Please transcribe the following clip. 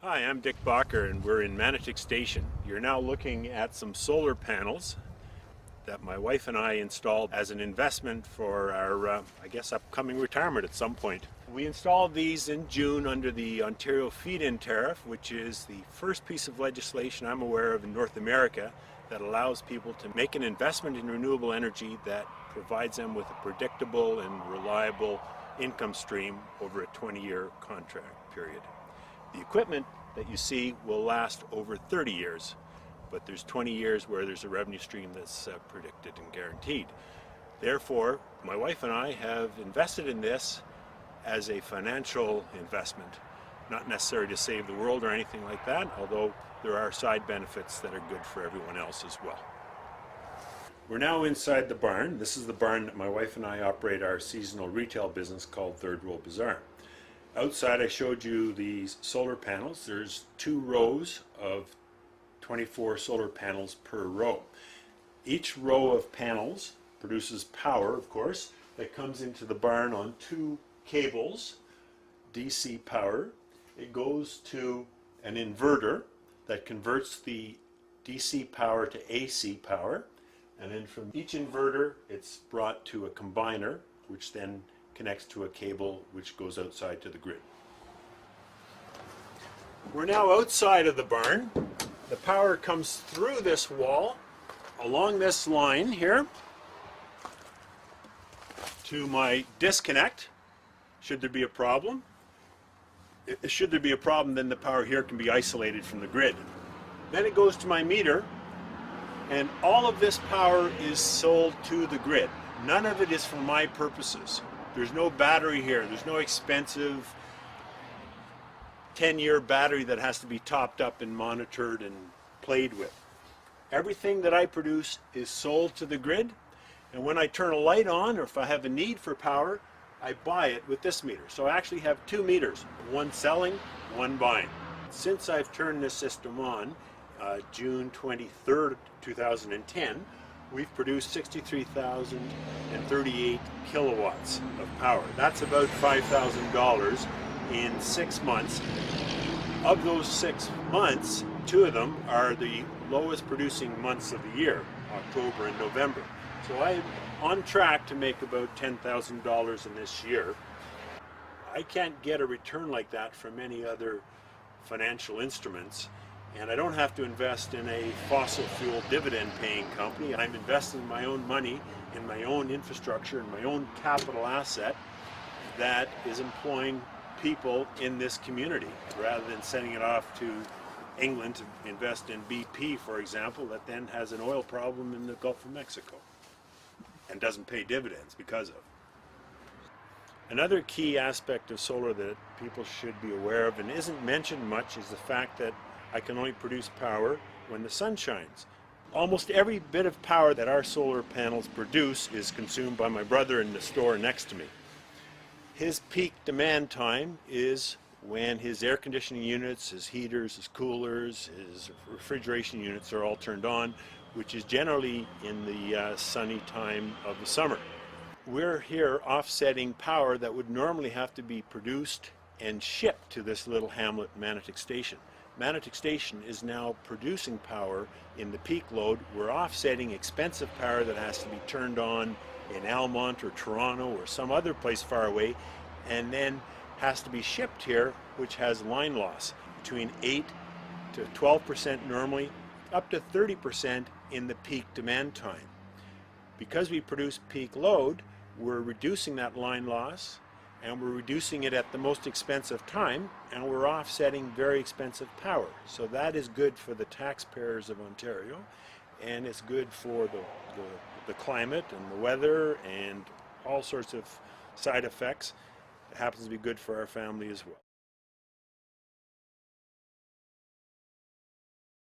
Hi, I'm Dick Bacher and we're in Manotick Station. You're now looking at some solar panels that my wife and I installed as an investment for our, I guess, upcoming retirement at some point. We installed these in June under the Ontario Feed-in Tariff, which is the first piece of legislation I'm aware of in North America that allows people to make an investment in renewable energy that provides them with a predictable and reliable income stream over a 20-year contract period. The equipment that you see will last over 30 years, but there's 20 years where there's a revenue stream that's predicted and guaranteed. Therefore, my wife and I have invested in this as a financial investment, not necessarily to save the world or anything like that, although there are side benefits that are good for everyone else as well. We're now inside the barn. This is the barn that my wife and I operate our seasonal retail business called Third Row Bazaar. Outside I showed you these solar panels. There's 2 rows of 24 solar panels per row. Each row of panels produces power, of course, that comes into the barn on 2 cables, DC power. It goes to an inverter that converts the DC power to AC power, and then from each inverter it's brought to a combiner, which then connects to a cable which goes outside to the grid. We're now outside of the barn. The power comes through this wall, along this line here, to my disconnect, should there be a problem. Should there be a problem, then the power here can be isolated from the grid. Then it goes to my meter, and all of this power is sold to the grid. None of it is for my purposes. There's no battery here. There's no expensive 10-year battery that has to be topped up and monitored and played with. Everything that I produce is sold to the grid, and when I turn a light on or if I have a need for power, I buy it with this meter. So I actually have 2 meters, one selling, one buying. Since I've turned this system on, June 23rd, 2010, we've produced 63,038 kilowatts of power. That's about $5,000 in 6 months. Of those 6 months, 2 of them are the lowest producing months of the year, October and November. So I'm on track to make about $10,000 in this year. I can't get a return like that from any other financial instruments. And I don't have to invest in a fossil fuel dividend paying company. I'm investing my own money in my own infrastructure and my own capital asset that is employing people in this community, rather than sending it off to England to invest in BP, for example, that then has an oil problem in the Gulf of Mexico and doesn't pay dividends because of. Another key aspect of solar that people should be aware of and isn't mentioned much is the fact that I can only produce power when the sun shines. Almost every bit of power that our solar panels produce is consumed by my brother in the store next to me. His peak demand time is when his air conditioning units, his heaters, his coolers, his refrigeration units are all turned on, which is generally in the sunny time of the summer. We're here offsetting power that would normally have to be produced and shipped to this little hamlet, Manotick Station. Manotick Station is now producing power in the peak load. We're offsetting expensive power that has to be turned on in Almont or Toronto or some other place far away, and then has to be shipped here, which has line loss between 8 to 12% normally, up to 30% in the peak demand time. Because we produce peak load, we're reducing that line loss, and we're reducing it at the most expensive time, and we're offsetting very expensive power. So that is good for the taxpayers of Ontario, and it's good for the climate and the weather and all sorts of side effects. It happens to be good for our family as well.